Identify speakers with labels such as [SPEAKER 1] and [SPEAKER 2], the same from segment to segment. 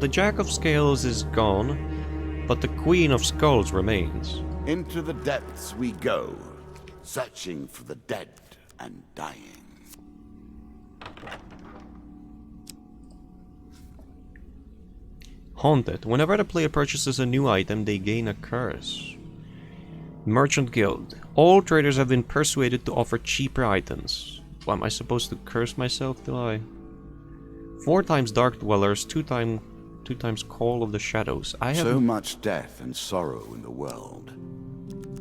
[SPEAKER 1] The Jack of Scales is gone, but the Queen of Skulls remains.
[SPEAKER 2] Into the depths we go, searching for the dead and dying.
[SPEAKER 1] Haunted. Whenever the player purchases a new item, they gain a curse. Merchant Guild. All traders have been persuaded to offer cheaper items. Well, am I supposed to curse myself, do I? 4 times Dark Dwellers, 2 times Call of the Shadows. I have
[SPEAKER 2] so much death and sorrow in the world.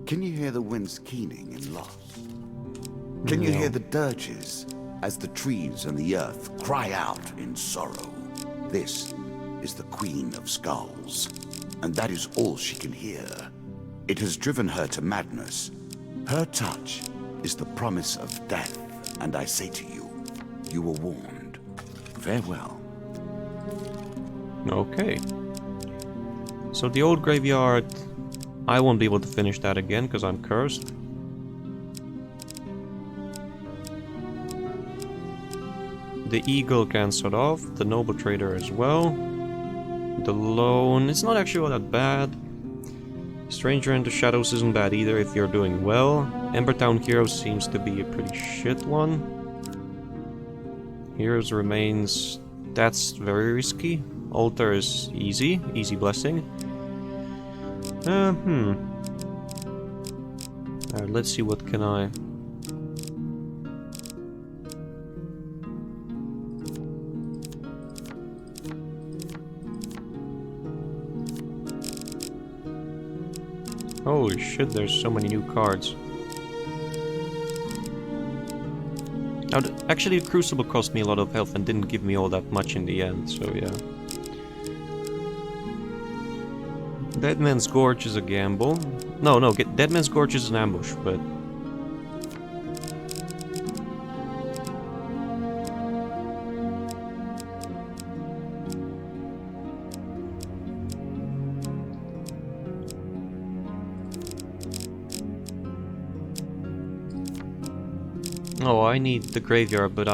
[SPEAKER 2] Can you hear the winds keening in loss? Can you hear the dirges as the trees and the earth cry out in sorrow? This is the Queen of Skulls, and that is all she can hear. It has driven her to madness. Her touch is the promise of death, and I say to you, you were warned. Farewell.
[SPEAKER 1] Okay. So the old graveyard, I won't be able to finish that again because I'm cursed. The eagle cancelled off, the noble trader as well. The loan, it's not actually all that bad. Stranger in the Shadows isn't bad either if you're doing well. Embertown Heroes seems to be a pretty shit one. Heroes Remains, that's very risky. Altar is easy blessing. Alright, let's see what can I... Holy shit, there's so many new cards. Now, actually the Crucible cost me a lot of health and didn't give me all that much in the end, so yeah. Dead Man's Gorge is a gamble. No, Dead Man's Gorge is an ambush, but... Oh, I need the graveyard, but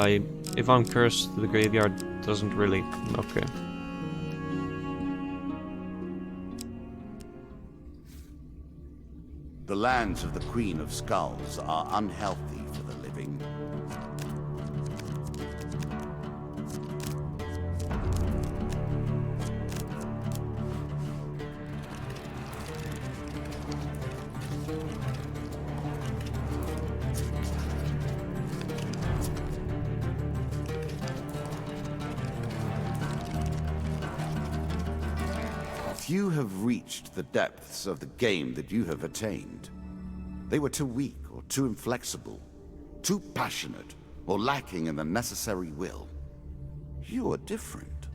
[SPEAKER 1] if I'm cursed, the graveyard doesn't really... Okay.
[SPEAKER 2] The lands of the Queen of Skulls are unhealthy for the living. Few have reached the depths of the game that you have attained. They were too weak or too inflexible, too passionate or lacking in the necessary will. You are different.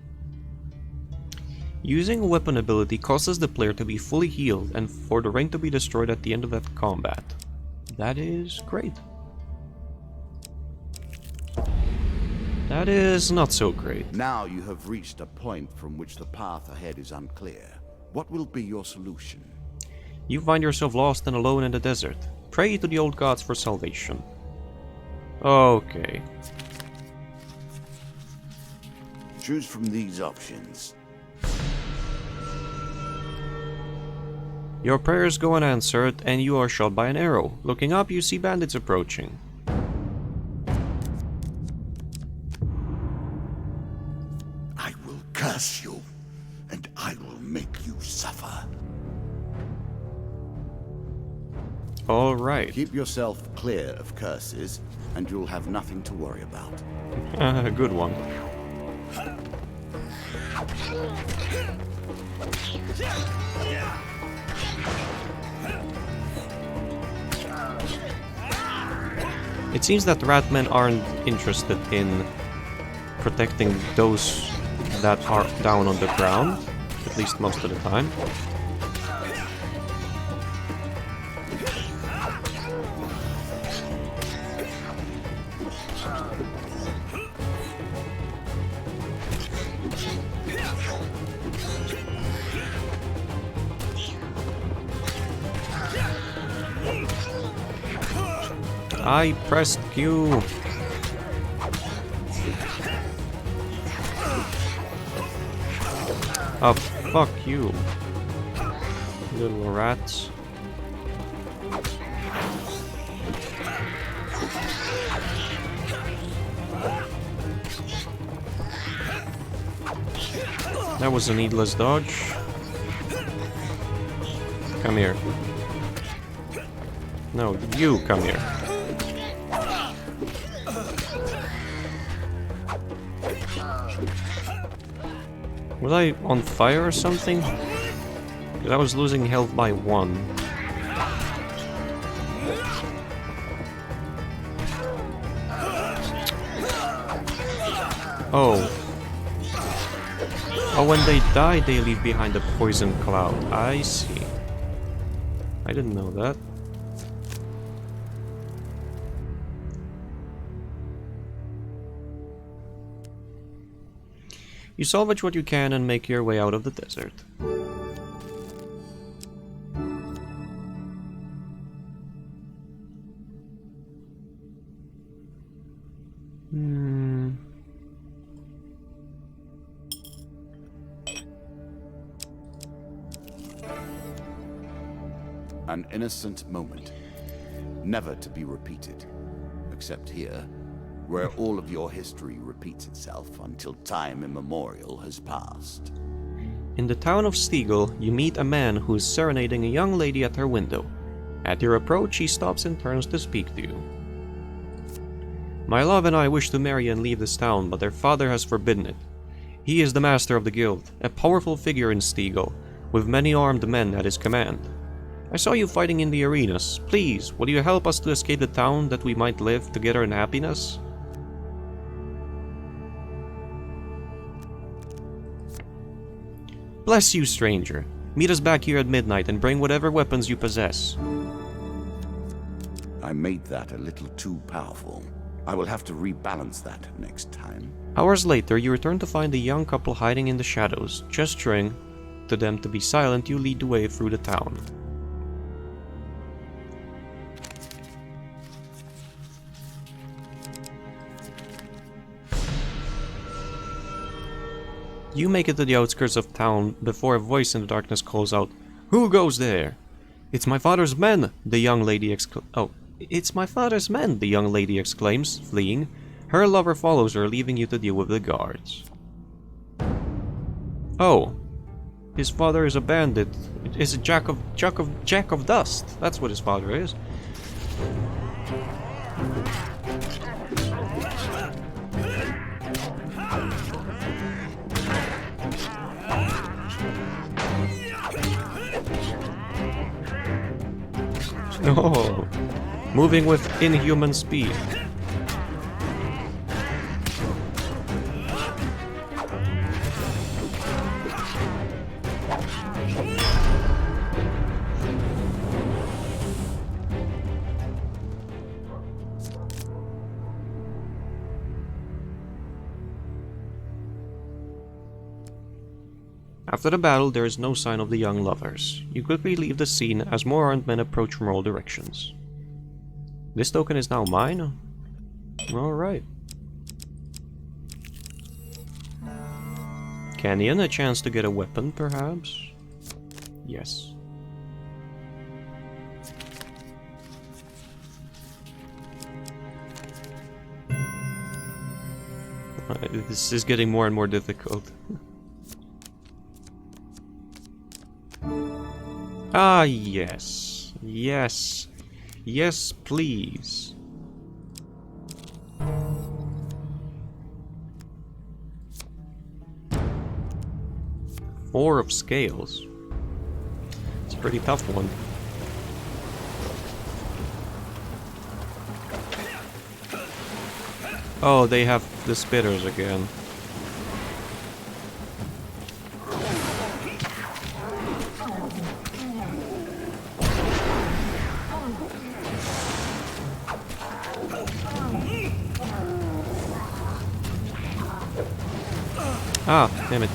[SPEAKER 1] Using a weapon ability causes the player to be fully healed and for the ring to be destroyed at the end of that combat. That is great. That is not so great.
[SPEAKER 2] Now you have reached a point from which the path ahead is unclear. What will be your solution?
[SPEAKER 1] You find yourself lost and alone in the desert. Pray to the old gods for salvation. Okay.
[SPEAKER 2] Choose from these options.
[SPEAKER 1] Your prayers go unanswered and you are shot by an arrow. Looking up, you see bandits approaching.
[SPEAKER 2] I will curse you, and I will make you suffer.
[SPEAKER 1] Alright.
[SPEAKER 2] Keep yourself clear of curses, and you'll have nothing to worry about.
[SPEAKER 1] Good one. It seems that Ratmen aren't interested in protecting those that are down on the ground, at least most of the time. I pressed Q. Oh, fuck you. Little rats. That was a needless dodge. Come here. No, you come here. Was I on fire or something? Because I was losing health by 1. Oh. Oh, when they die, they leave behind a poison cloud. I see. I didn't know that. You salvage what you can and make your way out of the desert.
[SPEAKER 2] An innocent moment, never to be repeated, except here, where all of your history repeats itself until time immemorial has passed.
[SPEAKER 1] In the town of Stiegel, you meet a man who is serenading a young lady at her window. At your approach, he stops and turns to speak to you. My love and I wish to marry and leave this town, but their father has forbidden it. He is the master of the guild, a powerful figure in Stiegel, with many armed men at his command. I saw you fighting in the arenas. Please, will you help us to escape the town that we might live together in happiness? Bless you, stranger. Meet us back here at midnight and bring whatever weapons you possess.
[SPEAKER 2] I made that a little too powerful. I will have to rebalance that next time.
[SPEAKER 1] Hours later, you return to find the young couple hiding in the shadows. Gesturing to them to be silent, you lead the way through the town. You make it to the outskirts of town before a voice in the darkness calls out, "Who goes there?" "It's my father's men," the young lady exclaims. "Oh, it's my father's men," the young lady exclaims, fleeing. Her lover follows her, leaving you to deal with the guards. Oh, his father is a bandit. Is a jack of dust. That's what his father is. Oh, moving with inhuman speed. After the battle, there is no sign of the young lovers. You quickly leave the scene as more armed men approach from all directions. This token is now mine? Alright. Canyon, a chance to get a weapon, perhaps? Yes. This is getting more and more difficult. Ah, yes. Yes. Yes, please. Four of scales. It's a pretty tough one. Oh, they have the spitters again. Ah, damn it.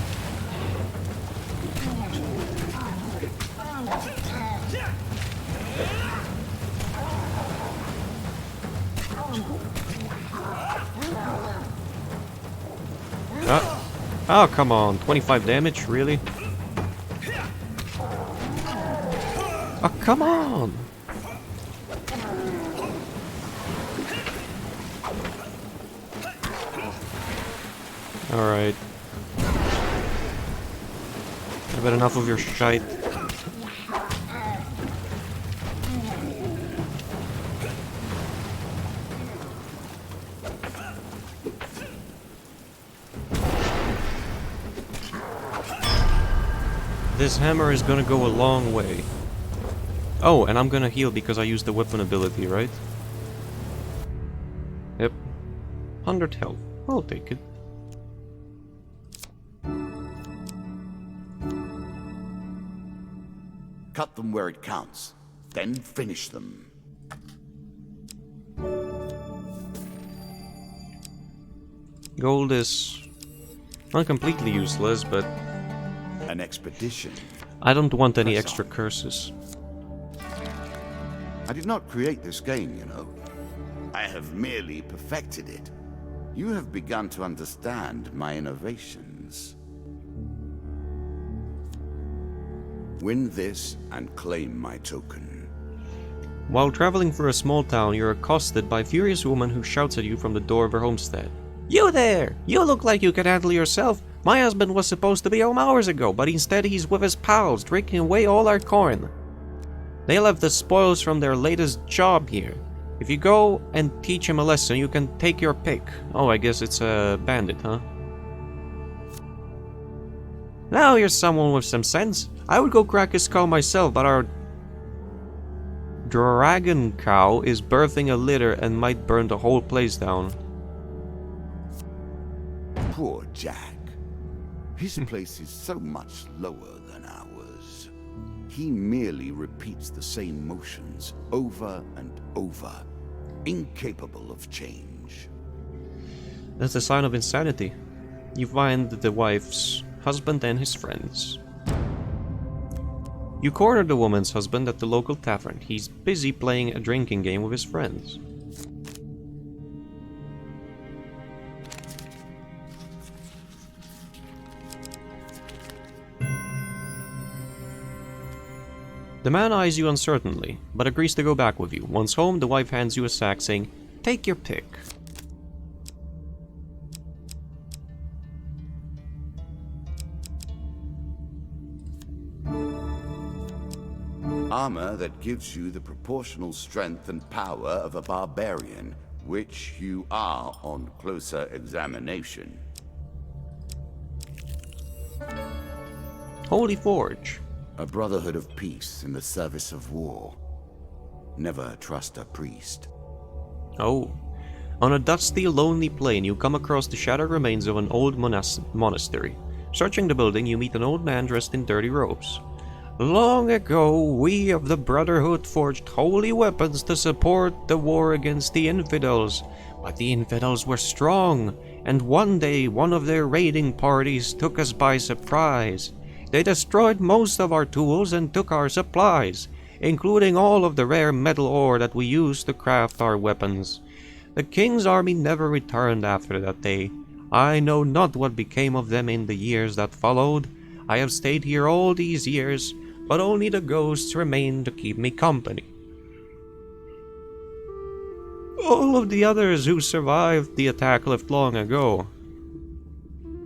[SPEAKER 1] Ah. Oh, come on. 25 damage? Really? Oh, come on! Alright. I've had enough of your shite. This hammer is gonna go a long way. Oh, and I'm gonna heal because I used the weapon ability, right? Yep. 100 health. I'll take it.
[SPEAKER 2] Cut them where it counts, then finish them.
[SPEAKER 1] Gold is not completely useless, but
[SPEAKER 2] An expedition.
[SPEAKER 1] I don't want any extra curses.
[SPEAKER 2] I did not create this game, you know. I have merely perfected it. You have begun to understand my innovations. Win this and claim my token.
[SPEAKER 1] While traveling through a small town, you're accosted by a furious woman who shouts at you from the door of her homestead. You there! You look like you can handle yourself. My husband was supposed to be home hours ago, but instead he's with his pals, drinking away all our corn. They left the spoils from their latest job here. If you go and teach him a lesson, you can take your pick. Oh, I guess it's a bandit, huh? Now here's someone with some sense. I would go crack his skull myself, but our dragon cow is birthing a litter and might burn the whole place down.
[SPEAKER 2] Poor Jack. His place is so much lower than ours. He merely repeats the same motions over and over, incapable of change.
[SPEAKER 1] That's a sign of insanity. You find the wife's husband and his friends. You corner the woman's husband at the local tavern. He's busy playing a drinking game with his friends. The man eyes you uncertainly, but agrees to go back with you. Once home, the wife hands you a sack saying, "Take your pick."
[SPEAKER 2] Armor that gives you the proportional strength and power of a barbarian, which you are on closer examination.
[SPEAKER 1] Holy Forge.
[SPEAKER 2] A brotherhood of peace in the service of war. Never trust a priest.
[SPEAKER 1] Oh. On a dusty, lonely plain, you come across the shattered remains of an old monastery. Searching the building, you meet an old man dressed in dirty robes. Long ago, we of the Brotherhood forged holy weapons to support the war against the infidels. But the infidels were strong, and one day one of their raiding parties took us by surprise. They destroyed most of our tools and took our supplies, including all of the rare metal ore that we used to craft our weapons. The king's army never returned after that day. I know not what became of them in the years that followed. I have stayed here all these years, but only the ghosts remain to keep me company. All of the others who survived the attack left long ago.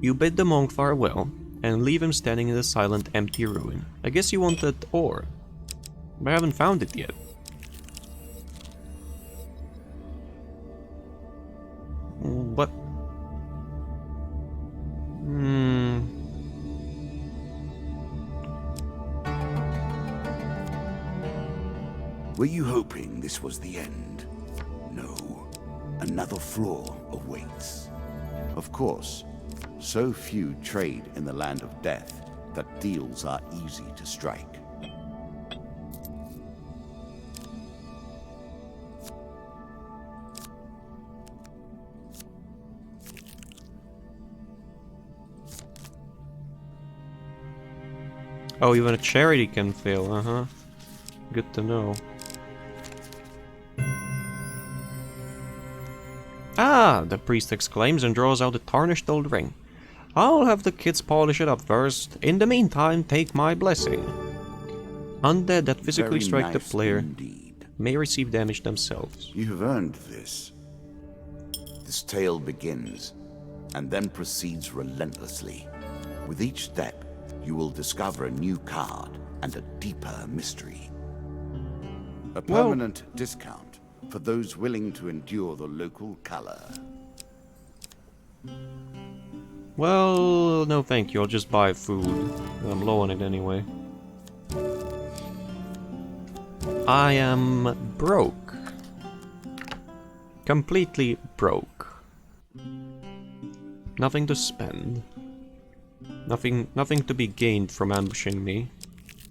[SPEAKER 1] You bid the monk farewell, and leave him standing in the silent, empty ruin. I guess you wanted ore, but I haven't found it yet. What?
[SPEAKER 2] Were you hoping this was the end? No. Another flaw awaits. Of course, so few trade in the land of death that deals are easy to strike.
[SPEAKER 1] Oh, even a charity can fail, Good to know. Ah, the priest exclaims and draws out a tarnished old ring. I'll have the kids polish it up first. In the meantime, take my blessing. Undead that physically
[SPEAKER 2] Very
[SPEAKER 1] strike the
[SPEAKER 2] nice
[SPEAKER 1] player
[SPEAKER 2] indeed.
[SPEAKER 1] may receive damage themselves.
[SPEAKER 2] You have earned this. This tale begins, and then proceeds relentlessly. With each step, you will discover a new card and a deeper mystery. A permanent discount for those willing to endure the local color.
[SPEAKER 1] Well, no thank you, I'll just buy food. I'm low on it anyway. I am broke. Completely broke. Nothing to spend. Nothing to be gained from ambushing me.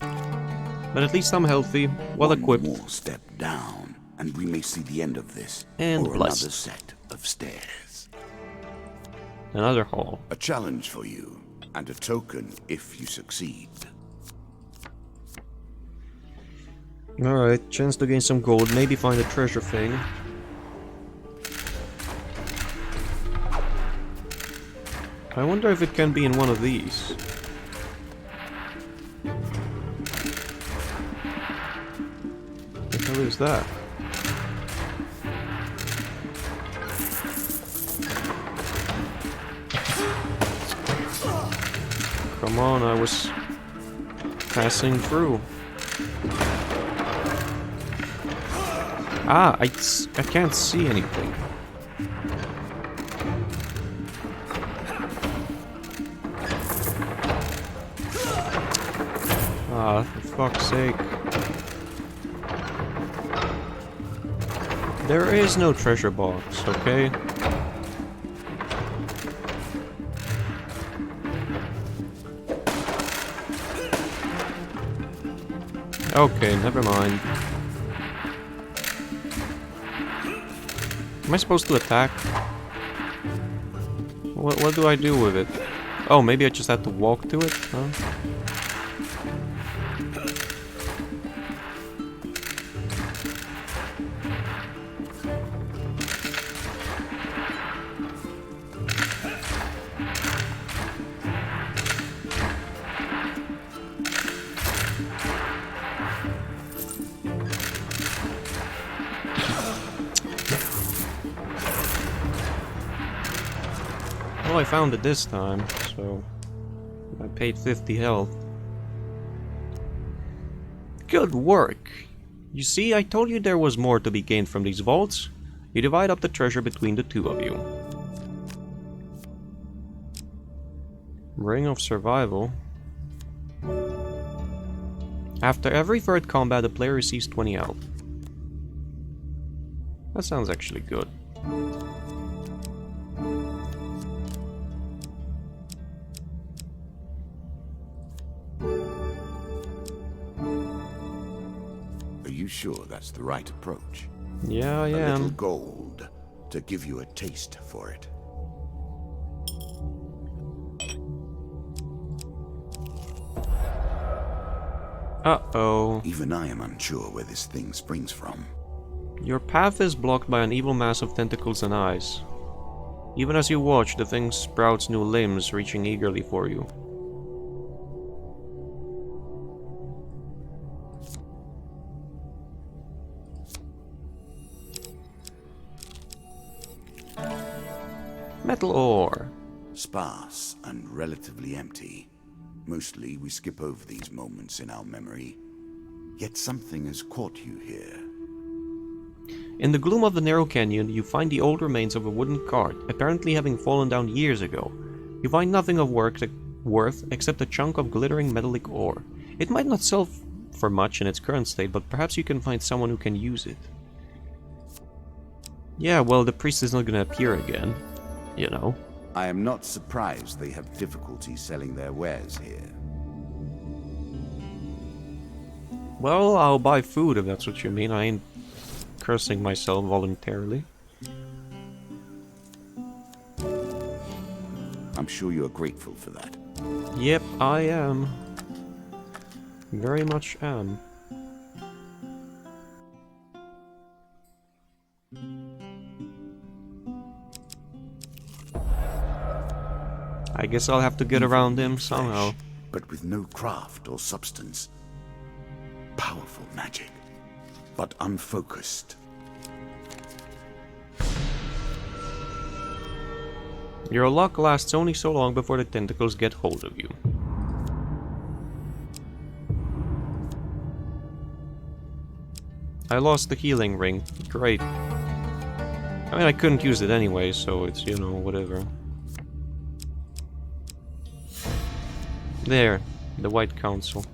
[SPEAKER 1] But at least I'm healthy, well equipped.
[SPEAKER 2] One more step down, and we may see the end of this.
[SPEAKER 1] And
[SPEAKER 2] or
[SPEAKER 1] blessed.
[SPEAKER 2] another set of stairs.
[SPEAKER 1] Another hall.
[SPEAKER 2] A challenge for you, and a token if you succeed.
[SPEAKER 1] Alright, chance to gain some gold, maybe find a treasure thing. I wonder if it can be in one of these. What the hell is that? Come on, I was passing through. Ah, I can't see anything. Ah, for fuck's sake. There is no treasure box, okay? Okay, never mind. Am I supposed to attack? What do I do with it? Oh, maybe I just have to walk to it? Huh? Well, I found it this time, so I paid 50 health. Good work! You see, I told you there was more to be gained from these vaults. You divide up the treasure between the two of you. Ring of Survival. After every third combat, the player receives 20 health. That sounds actually good.
[SPEAKER 2] Are you sure that's the right approach?
[SPEAKER 1] Yeah, I
[SPEAKER 2] A little
[SPEAKER 1] am.
[SPEAKER 2] gold to give you a taste for it.
[SPEAKER 1] Uh-oh.
[SPEAKER 2] Even I am unsure where this thing springs from.
[SPEAKER 1] Your path is blocked by an evil mass of tentacles and eyes. Even as you watch, the thing sprouts new limbs, reaching eagerly for you. Metal ore.
[SPEAKER 2] Sparse and relatively empty. Mostly we skip over these moments in our memory. Yet something has caught you here.
[SPEAKER 1] In the gloom of the narrow canyon, you find the old remains of a wooden cart, apparently having fallen down years ago. You find nothing of worth except a chunk of glittering metallic ore. It might not sell for much in its current state, but perhaps you can find someone who can use it. Yeah, well, the priest is not gonna appear again. You know.
[SPEAKER 2] I am not surprised they have difficulty selling their wares here.
[SPEAKER 1] Well, I'll buy food if that's what you mean. I ain't cursing myself voluntarily.
[SPEAKER 2] I'm sure you are grateful for that.
[SPEAKER 1] Yep, I am. Very much am. I guess I'll have to get around him somehow.
[SPEAKER 2] But with no craft or substance. Powerful magic, but unfocused.
[SPEAKER 1] Your luck lasts only so long before the tentacles get hold of you. I lost the healing ring. Great. I mean, I couldn't use it anyway, so it's, you know, whatever. There, the White Council.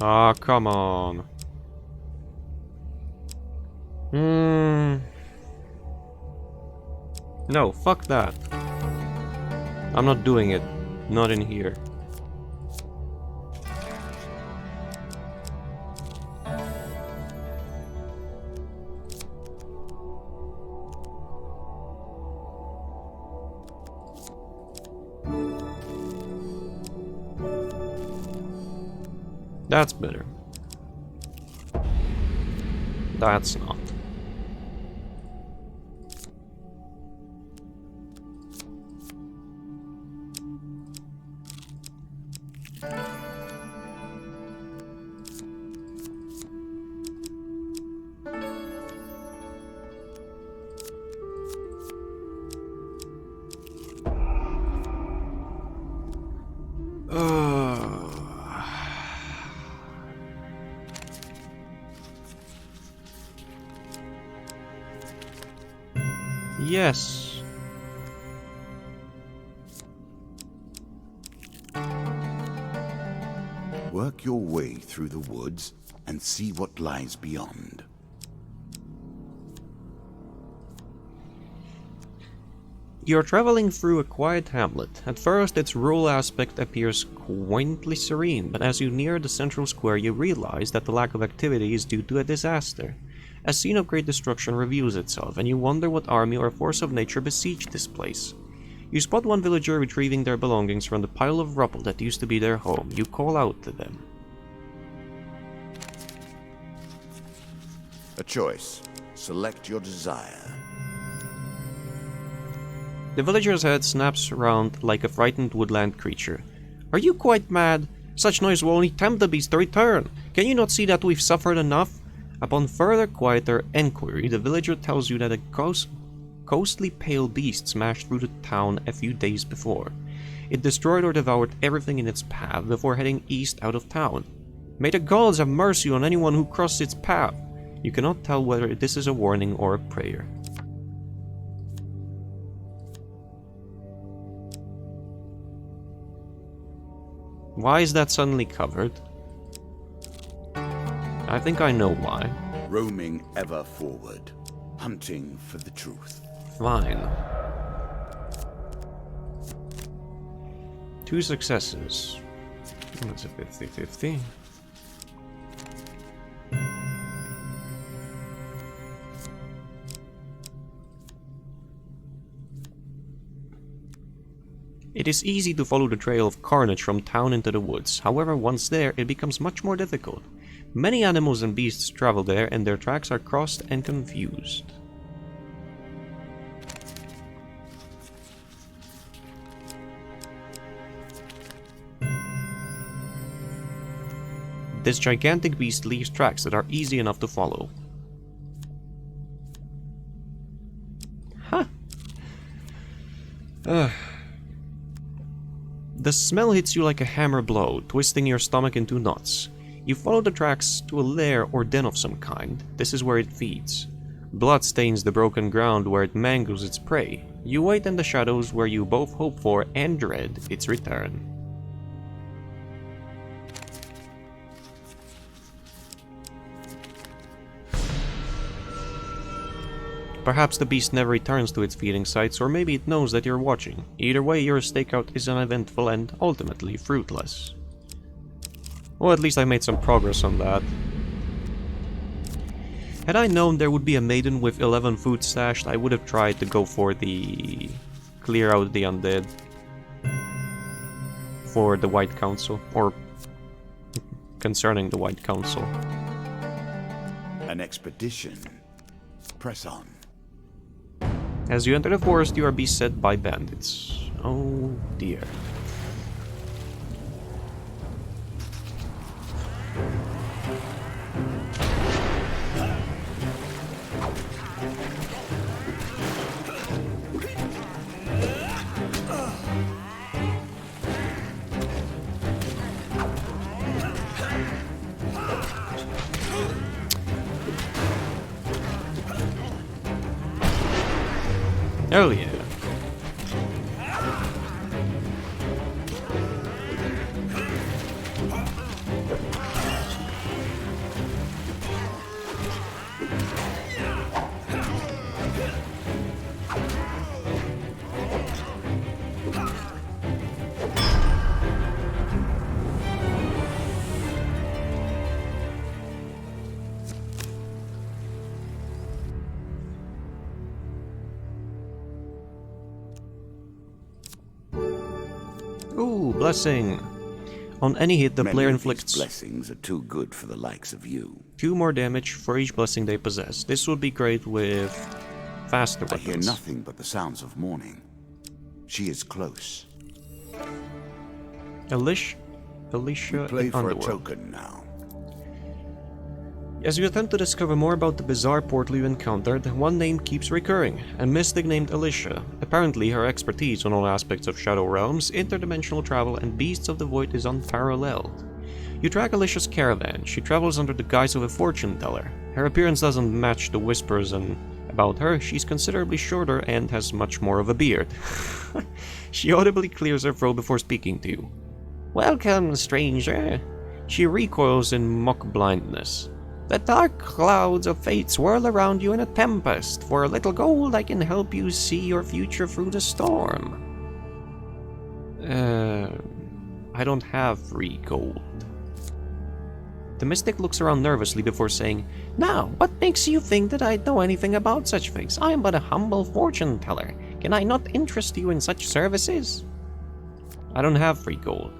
[SPEAKER 1] Ah, come on. No, fuck that. I'm not doing it. Not in here. That's better. That's not. Yes.
[SPEAKER 2] Work your way through the woods and see what lies beyond.
[SPEAKER 1] You're traveling through a quiet hamlet. At first, its rural aspect appears quaintly serene, but as you near the central square, you realize that the lack of activity is due to a disaster. A scene of great destruction reveals itself, and you wonder what army or force of nature besieged this place. You spot one villager retrieving their belongings from the pile of rubble that used to be their home. You call out to them.
[SPEAKER 2] A choice. Select your desire.
[SPEAKER 1] The villager's head snaps around like a frightened woodland creature. Are you quite mad? Such noise will only tempt the beast to return. Can you not see that we've suffered enough? Upon further quieter enquiry, the villager tells you that a ghostly pale beast smashed through the town a few days before. It destroyed or devoured everything in its path before heading east out of town. May the gods have mercy on anyone who crosses its path. You cannot tell whether this is a warning or a prayer. Why is that suddenly covered? I think I know why.
[SPEAKER 2] Roaming ever forward, hunting for the truth.
[SPEAKER 1] Fine. 2 successes. That's a 50-50. It is easy to follow the trail of carnage from town into the woods. However, once there, it becomes much more difficult. Many animals and beasts travel there, and their tracks are crossed and confused. This gigantic beast leaves tracks that are easy enough to follow. Huh. The smell hits you like a hammer blow, twisting your stomach into knots. You follow the tracks to a lair or den of some kind. This is where it feeds. Blood stains the broken ground where it mangles its prey. You wait in the shadows where you both hope for and dread its return. Perhaps the beast never returns to its feeding sites, or maybe it knows that you're watching. Either way, your stakeout is uneventful and ultimately fruitless. Well, at least I made some progress on that. Had I known there would be a maiden with 11 food stashed, I would have tried to go for the clear out the undead for the White Council, or concerning the White Council.
[SPEAKER 2] An expedition. Press on.
[SPEAKER 1] As you enter the forest, you are beset by bandits. Oh dear. Oh yeah. Ooh, blessing. On any hit, the
[SPEAKER 2] Many
[SPEAKER 1] player
[SPEAKER 2] of these
[SPEAKER 1] inflicts
[SPEAKER 2] blessings are too good for the likes of you.
[SPEAKER 1] 2 more damage for each blessing they possess. This would be great with faster
[SPEAKER 2] I hear
[SPEAKER 1] weapons.
[SPEAKER 2] nothing but the sounds of morning. She is close.
[SPEAKER 1] Alicia
[SPEAKER 2] Play
[SPEAKER 1] in
[SPEAKER 2] for a
[SPEAKER 1] Underworld.
[SPEAKER 2] token now.
[SPEAKER 1] As you attempt to discover more about the bizarre portal you encountered, one name keeps recurring, a mystic named Alicia. Apparently, her expertise on all aspects of Shadow Realms, interdimensional travel, and beasts of the void is unparalleled. You track Alicia's caravan. She travels under the guise of a fortune teller. Her appearance doesn't match the whispers about her. She's considerably shorter and has much more of a beard. She audibly clears her throat before speaking to you. Welcome, stranger. She recoils in mock blindness. The dark clouds of fate swirl around you in a tempest. For a little gold, I can help you see your future through the storm. I don't have 3 gold. The mystic looks around nervously before saying, Now, what makes you think that I know anything about such things? I am but a humble fortune teller. Can I not interest you in such services? I don't have 3 gold.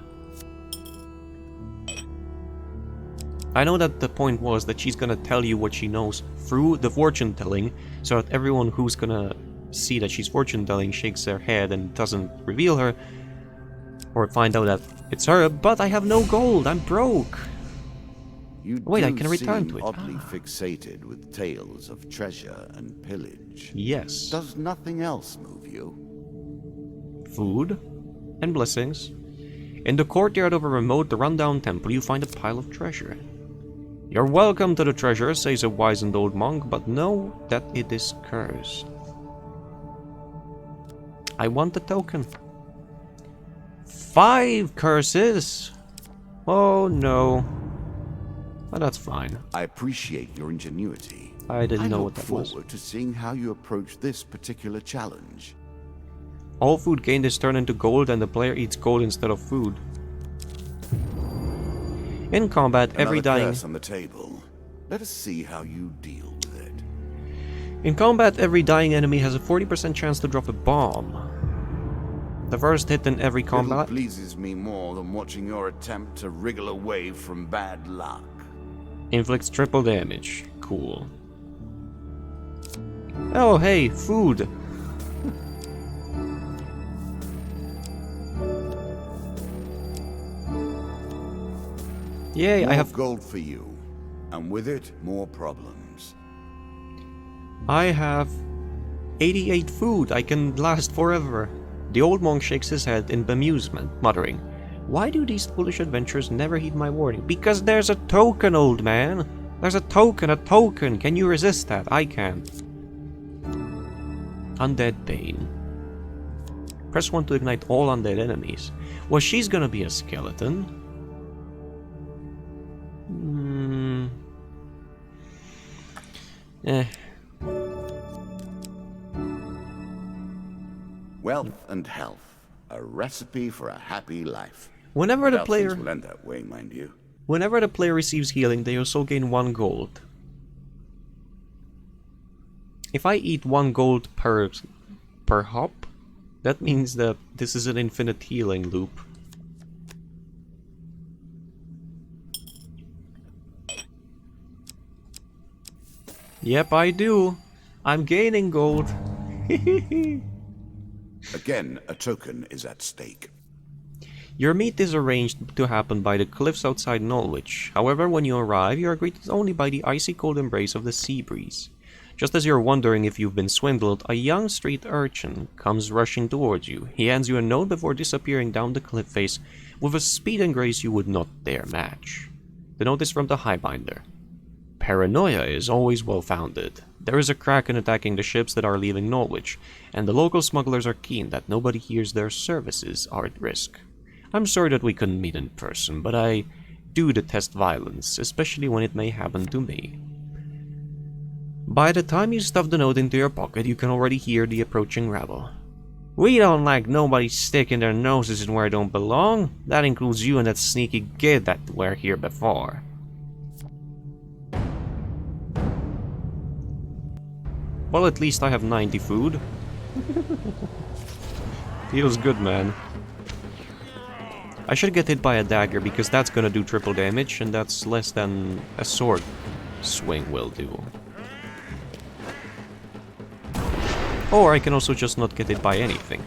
[SPEAKER 1] I know that the point was that she's gonna tell you what she knows through the fortune telling, so that everyone who's gonna see that she's fortune telling shakes their head and doesn't reveal her, or find out that it's her, but I have no gold, I'm broke.
[SPEAKER 2] You
[SPEAKER 1] Wait, I
[SPEAKER 2] do
[SPEAKER 1] can return
[SPEAKER 2] seem
[SPEAKER 1] to it.
[SPEAKER 2] oddly fixated with tales of treasure and pillage.
[SPEAKER 1] Yes.
[SPEAKER 2] Does nothing else move you?
[SPEAKER 1] Food and blessings. In the courtyard of a remote, rundown temple, you find a pile of treasure. You're welcome to the treasure, says a wizened old monk, but know that it is cursed. I want the token. 5 curses! Oh no. But that's fine.
[SPEAKER 2] I appreciate your ingenuity.
[SPEAKER 1] I didn't know what
[SPEAKER 2] look
[SPEAKER 1] that was.
[SPEAKER 2] forward to seeing how you approach this particular challenge.
[SPEAKER 1] All food gained is turned into gold and the player eats gold instead of food. In combat, every
[SPEAKER 2] Another
[SPEAKER 1] dying...
[SPEAKER 2] curse on the table. Let us see how you deal with it.
[SPEAKER 1] In combat, every dying enemy has a 40% chance to drop a bomb. The first hit in every
[SPEAKER 2] Little
[SPEAKER 1] combat...
[SPEAKER 2] pleases me more than watching your attempt to wriggle away from bad luck.
[SPEAKER 1] inflicts triple damage. Cool. Oh, hey, food! Yay,
[SPEAKER 2] More
[SPEAKER 1] I have...
[SPEAKER 2] gold for you, and with it, more problems.
[SPEAKER 1] I have 88 food. I can last forever. The old monk shakes his head in bemusement, muttering, "Why do these foolish adventurers never heed my warning?" Because there's a token, old man! There's a token! Can you resist that? I can't. Undead Bane. Press 1 to ignite all undead enemies. Well, she's gonna be a skeleton. Eh.
[SPEAKER 2] Wealth and health, a recipe for a happy life.
[SPEAKER 1] Whenever the
[SPEAKER 2] Well,
[SPEAKER 1] player...
[SPEAKER 2] things will end that way, mind you.
[SPEAKER 1] Whenever the player receives healing, they also gain 1 gold. If I eat 1 gold per hop, that means that this is an infinite healing loop. Yep, I do. I'm gaining gold.
[SPEAKER 2] Again, a token is at stake.
[SPEAKER 1] Your meet is arranged to happen by the cliffs outside Norwich. However, when you arrive, you are greeted only by the icy cold embrace of the sea breeze. Just as you're wondering if you've been swindled, a young street urchin comes rushing towards you. He hands you a note before disappearing down the cliff face with a speed and grace you would not dare match. The note is from the Highbinder. Paranoia is always well-founded. There is a kraken attacking the ships that are leaving Norwich, and the local smugglers are keen that nobody hears their services are at risk. I'm sorry that we couldn't meet in person, but I do detest violence, especially when it may happen to me. By the time you stuff the note into your pocket, you can already hear the approaching rabble. We don't like nobody sticking their noses in where they don't belong. That includes you and that sneaky kid that were here before. Well, at least I have 90 food. Feels good, man. I should get hit by a dagger because that's gonna do triple damage, and that's less than a sword swing will do. Or I can also just not get hit by anything.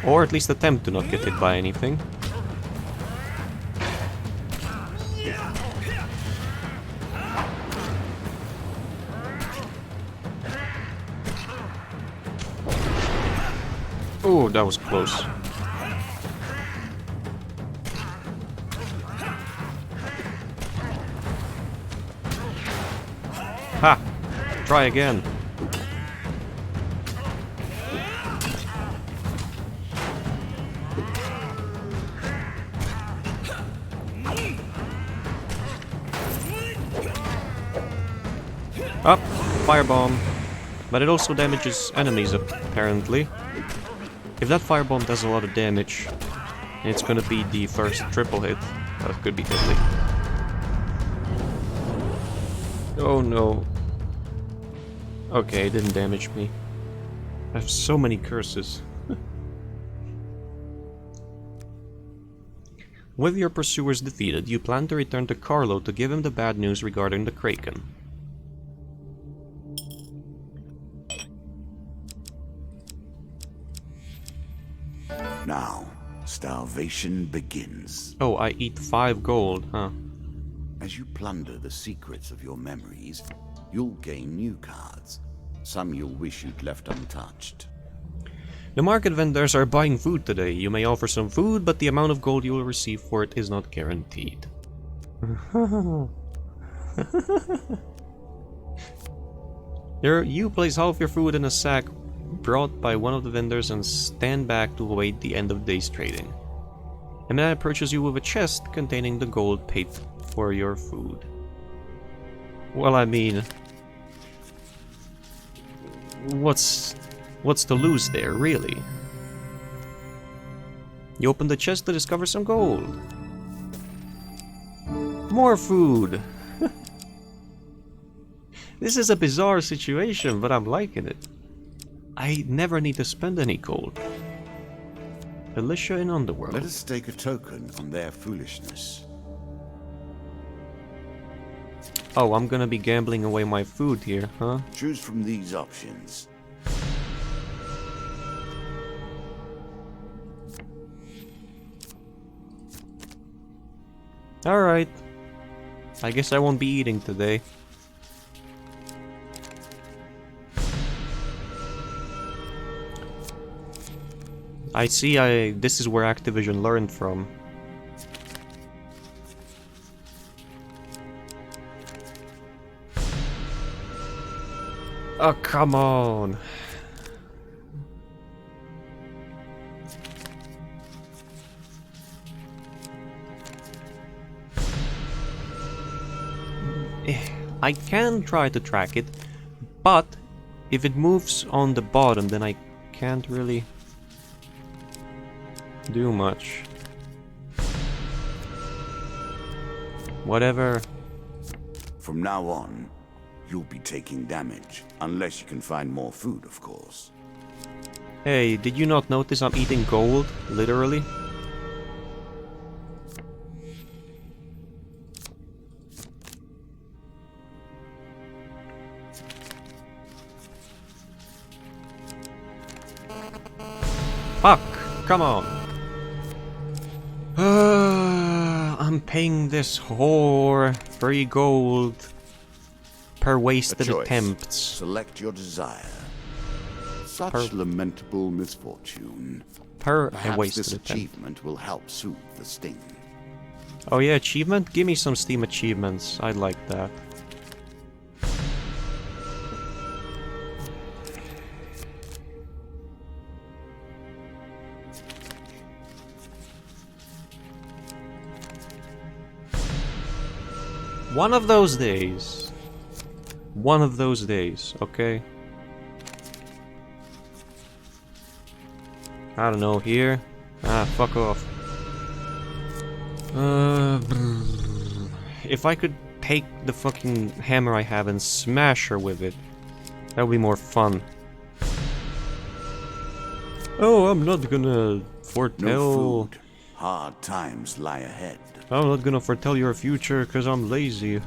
[SPEAKER 1] Or at least attempt to not get hit by anything. Oh, that was close. Ha! Try again. Up! Firebomb. But it also damages enemies, apparently. If that firebomb does a lot of damage, it's gonna be the first triple hit. That could be deadly. Oh no. Okay, it didn't damage me. I have so many curses. With your pursuers defeated, you plan to return to Carlo to give him the bad news regarding the Kraken.
[SPEAKER 2] Now, starvation begins.
[SPEAKER 1] Oh, I eat 5 gold, huh?
[SPEAKER 2] As you plunder the secrets of your memories, you'll gain new cards. Some you'll wish you'd left untouched.
[SPEAKER 1] The market vendors are buying food today. You may offer some food, but the amount of gold you will receive for it is not guaranteed. You place half your food in a sack brought by one of the vendors and stand back to await the end of the day's trading. And then approaches you with a chest containing the gold paid for your food. Well, I mean, what's to lose there, really? You open the chest to discover some gold. More food! This is a bizarre situation, but I'm liking it. I never need to spend any gold. Alicia in Underworld.
[SPEAKER 2] Let us stake a token on their foolishness.
[SPEAKER 1] Oh, I'm gonna be gambling away my food here, huh?
[SPEAKER 2] Choose from these options.
[SPEAKER 1] Alright. I guess I won't be eating today. I see this is where Activision learned from. Oh, come on. I can try to track it, but if it moves on the bottom, then I can't really do much. Whatever.
[SPEAKER 2] From now on, you'll be taking damage, unless you can find more food, of course.
[SPEAKER 1] Hey, did you not notice I'm eating gold? Literally? Fuck! Come on! I'm paying this whore 3 gold per wasted attempts.
[SPEAKER 2] Select your desire. Such lamentable misfortune.
[SPEAKER 1] Per
[SPEAKER 2] Perhaps this
[SPEAKER 1] attempt.
[SPEAKER 2] achievement will help soothe the sting.
[SPEAKER 1] Oh yeah, achievement? Give me some Steam achievements. I'd like that. One of those days. One of those days, okay? I don't know, here? Ah, fuck off. If I could take the fucking hammer I have and smash her with it, that would be more fun. Oh, I'm not gonna foretell...
[SPEAKER 2] No food. Hard times lie ahead.
[SPEAKER 1] I'm not gonna foretell your future because I'm lazy.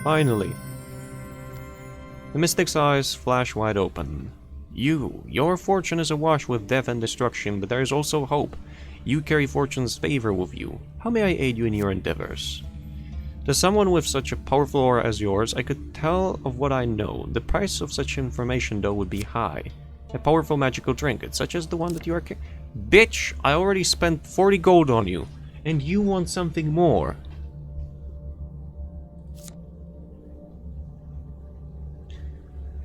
[SPEAKER 1] Finally. The mystic's eyes flash wide open. Your fortune is awash with death and destruction, but there is also hope. You carry fortune's favor with you. How may I aid you in your endeavors? To someone with such a powerful aura as yours, I could tell of what I know. The price of such information, though, would be high. A powerful magical trinket, such as the one that you are Bitch, I already spent 40 gold on you, and you want something more.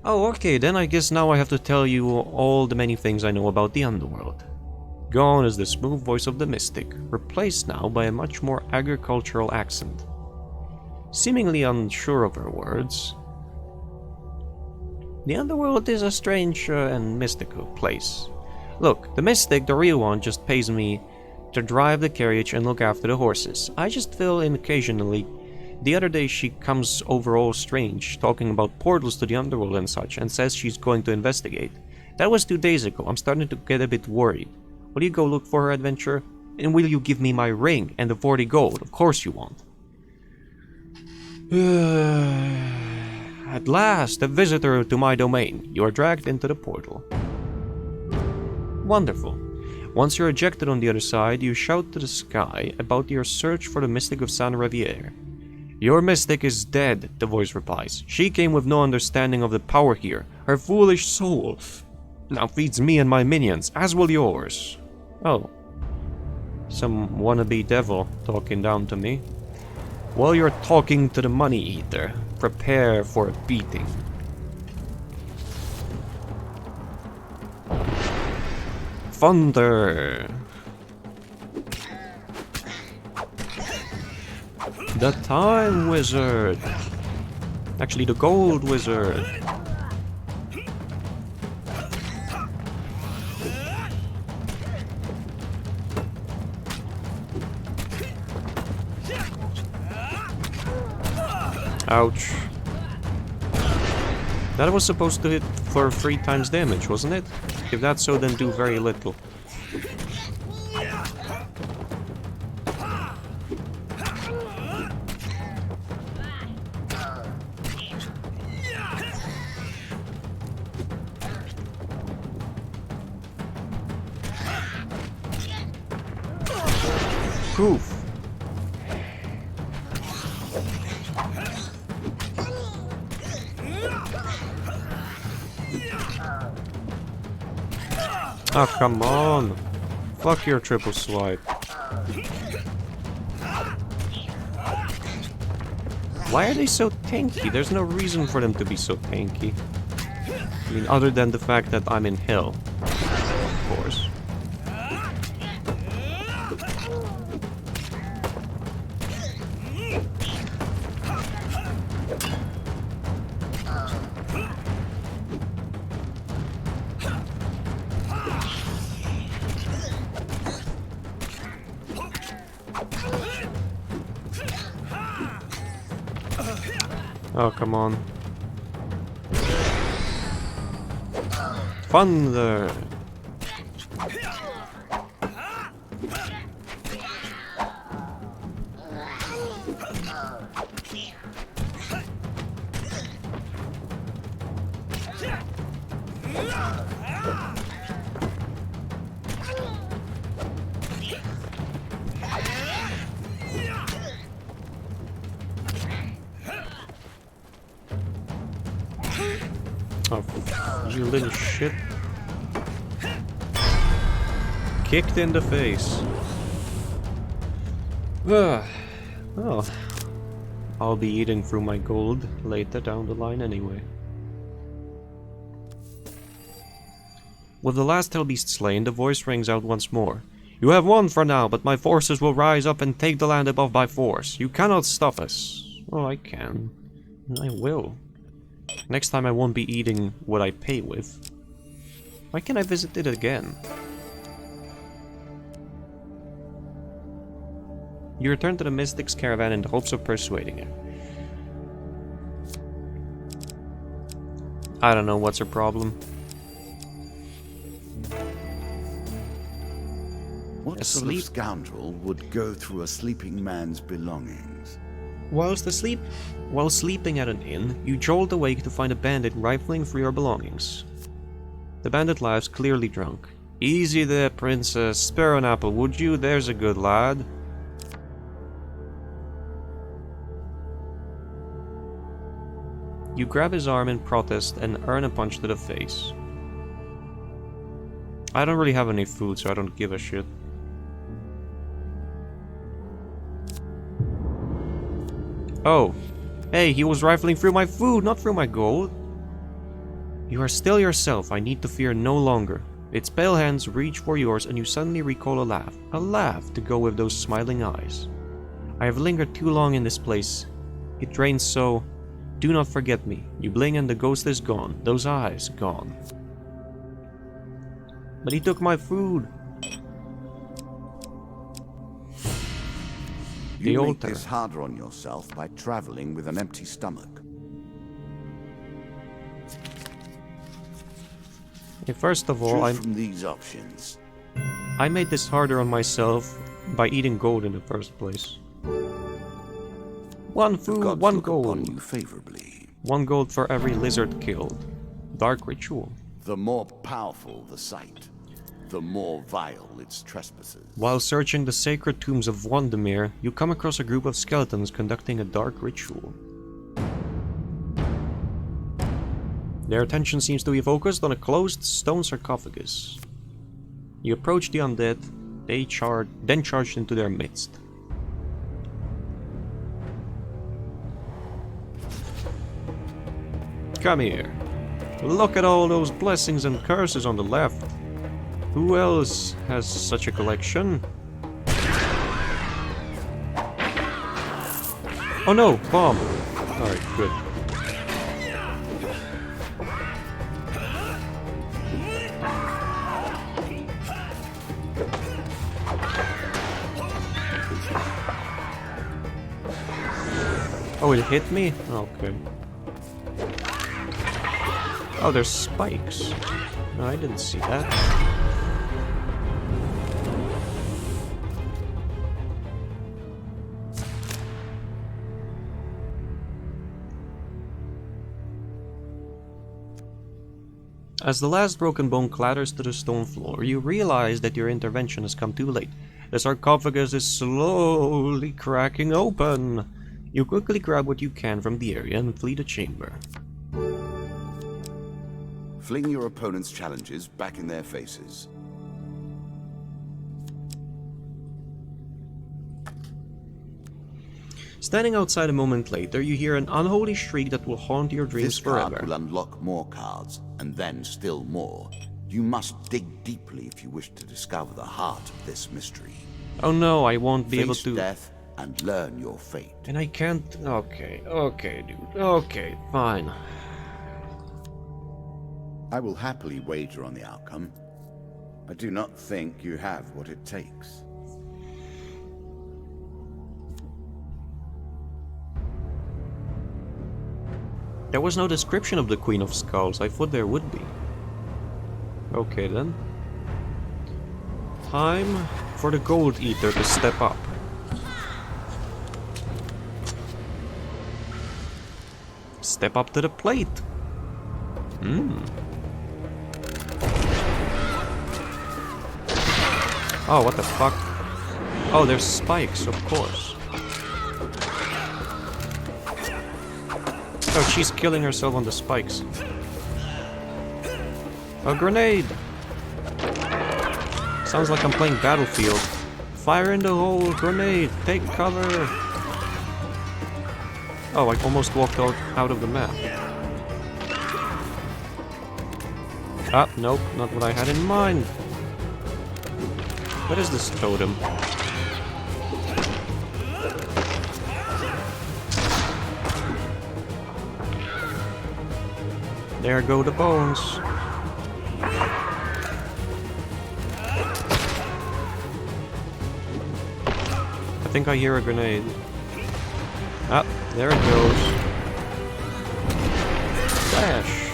[SPEAKER 1] Oh, okay, then I guess now I have to tell you all the many things I know about the underworld. Gone is the smooth voice of the mystic, replaced now by a much more agricultural accent. Seemingly unsure of her words, the underworld is a strange and mystical place. Look, the mystic, the real one, just pays me to drive the carriage and look after the horses. I just fill in occasionally. The other day she comes over all strange, talking about portals to the underworld and such, and says she's going to investigate. That was 2 days ago. I'm starting to get a bit worried. Will you go look for her, adventure? And will you give me my ring and the 40 gold? Of course you won't. At last, a visitor to my domain. You are dragged into the portal. Wonderful. Once you're ejected on the other side, you shout to the sky about your search for the mystic of San Revier. Your mystic is dead, the voice replies. She came with no understanding of the power here. Her foolish soul now feeds me and my minions, as will yours. Oh. Some wannabe devil talking down to me. Well, you're talking to the money eater. Prepare for a beating. Thunder! The Time Wizard! Actually, the Gold Wizard! Ouch. That was supposed to hit for 3 times damage, wasn't it? If that's so, then do very little. Poof. Oh, come on. Fuck your triple swipe. Why are they so tanky? There's no reason for them to be so tanky. I mean, other than the fact that I'm in hell. Of course. Oh, come on. Thunder! Oh, you little shit. Kicked in the face. Oh, I'll be eating through my gold later down the line anyway. With the last hellbeast slain, the voice rings out once more. You have won for now, but my forces will rise up and take the land above by force. You cannot stop us. Oh, I can. I will. Next time I won't be eating what I pay with. Why can't I visit it again? You return to the Mystic's caravan in the hopes of persuading her. I don't know what's her problem.
[SPEAKER 2] What sort of scoundrel would go through a sleeping man's belongings?
[SPEAKER 1] While sleeping at an inn, you jolt awake to find a bandit rifling through your belongings. The bandit laughs, clearly drunk. Easy there, princess. Spare an apple, would you? There's a good lad. You grab his arm in protest and earn a punch to the face. I don't really have any food, so I don't give a shit. Oh. Hey, he was rifling through my food, not through my gold. You are still yourself, I need to fear no longer. Its pale hands reach for yours and you suddenly recall a laugh. A laugh to go with those smiling eyes. I have lingered too long in this place. It drains so... Do not forget me. You blink and the ghost is gone. Those eyes, gone. But he took my food.
[SPEAKER 2] You make this harder on yourself by traveling with an empty stomach.
[SPEAKER 1] Okay, first of all,
[SPEAKER 2] Choose from these options.
[SPEAKER 1] I made this harder on myself by eating gold in the first place. One food, one gold.
[SPEAKER 2] You favorably.
[SPEAKER 1] One gold for every lizard killed. Dark ritual.
[SPEAKER 2] The more powerful the sight, the more vile its trespasses.
[SPEAKER 1] While searching the sacred tombs of Wandemir, you come across a group of skeletons conducting a dark ritual. Their attention seems to be focused on a closed stone sarcophagus. You approach the undead, then charge into their midst. Come here. Look at all those blessings and curses on the left. Who else has such a collection? Oh no, bomb! Alright, good. Oh, it hit me? Okay. Oh, there's spikes. No, I didn't see that. As the last broken bone clatters to the stone floor, you realize that your intervention has come too late. The sarcophagus is slowly cracking open. You quickly grab what you can from the area and flee the chamber.
[SPEAKER 2] Fling your opponent's challenges back in their faces.
[SPEAKER 1] Standing outside a moment later, you hear an unholy shriek that will haunt your dreams
[SPEAKER 2] This card
[SPEAKER 1] forever.
[SPEAKER 2] will unlock more cards, and then still more. You must dig deeply if you wish to discover the heart of this mystery.
[SPEAKER 1] Oh no, I won't be able
[SPEAKER 2] Face
[SPEAKER 1] to...
[SPEAKER 2] death and learn your fate.
[SPEAKER 1] And I can't... Okay, dude. Okay, fine.
[SPEAKER 2] I will happily wager on the outcome. I do not think you have what it takes.
[SPEAKER 1] There was no description of the Queen of Skulls. I thought there would be. Okay then. Time for the Gold Eater to step up. Step up to the plate. Oh, what the fuck? Oh, there's spikes, of course. Oh, she's killing herself on the spikes. A grenade! Sounds like I'm playing Battlefield. Fire in the hole, grenade, take cover! Oh, I almost walked out of the map. Ah, nope, not what I had in mind. What is this totem? There go the bones. I think I hear a grenade. Ah, there it goes. Flash!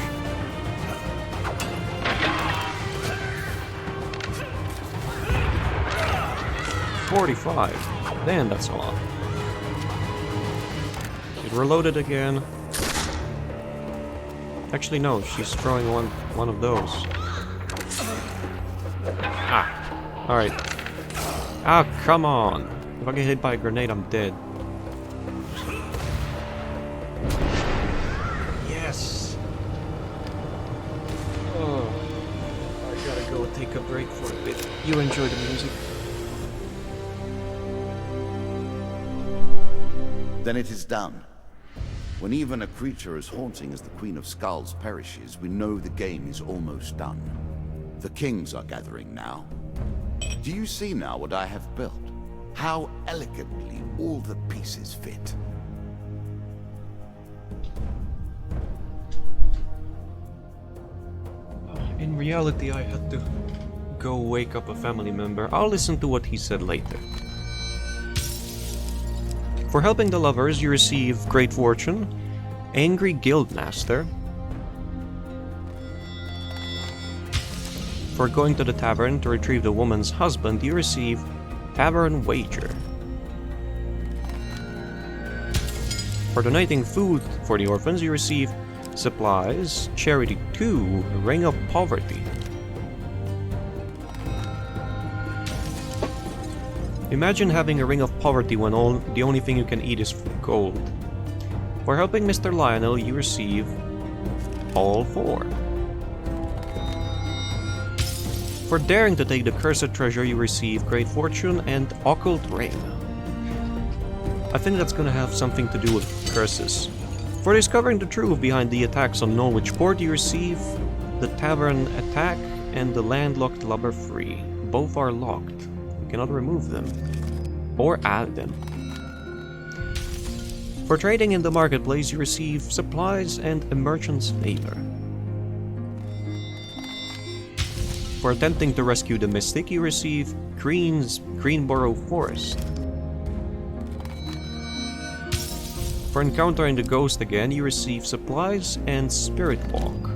[SPEAKER 1] 45. Damn, that's a lot. She's reloaded again. Actually, no, she's throwing one of those. Ah. Alright. Ah, come on. If I get hit by a grenade, I'm dead. Yes! Oh. I gotta go take a break for a bit. You enjoy the music.
[SPEAKER 2] Then it is done. When even a creature as haunting as the Queen of Skulls perishes, we know the game is almost done. The kings are gathering now. Do you see now what I have built? How elegantly all the pieces fit.
[SPEAKER 1] In reality, I had to go wake up a family member. I'll listen to what he said later. For helping the lovers, you receive Great Fortune, Angry Guildmaster. For going to the tavern to retrieve the woman's husband, you receive Tavern Wager. For donating food for the orphans, you receive Supplies, Charity 2, Ring of Poverty. Imagine having a Ring of Poverty when the only thing you can eat is gold. For helping Mr. Lionel, you receive all 4. For daring to take the cursed treasure, you receive Great Fortune and Occult Ring. I think that's gonna have something to do with curses. For discovering the truth behind the attacks on Norwich Port, you receive the Tavern Attack and the Landlocked Lubber Free. Both are locked. You cannot remove them or add them. For trading in the marketplace, you receive Supplies and a Merchant's Favor. For attempting to rescue the Mystic, you receive Greenborough Forest. For encountering the Ghost again, you receive Supplies and Spirit Walk.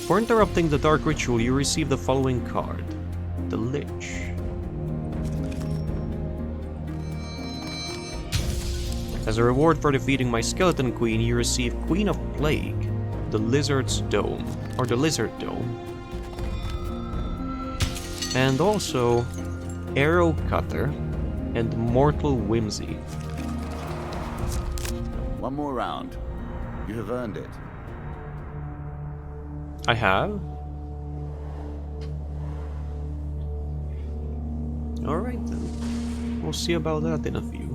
[SPEAKER 1] For interrupting the Dark Ritual, you receive the following card, the Lich. As a reward for defeating my Skeleton Queen, you receive Queen of Plague, the Lizard's Dome, or the Lizard Dome. And also, Arrow Cutter and Mortal Whimsy.
[SPEAKER 2] One more round. You have earned it.
[SPEAKER 1] I have? Alright then. We'll see about that in a few.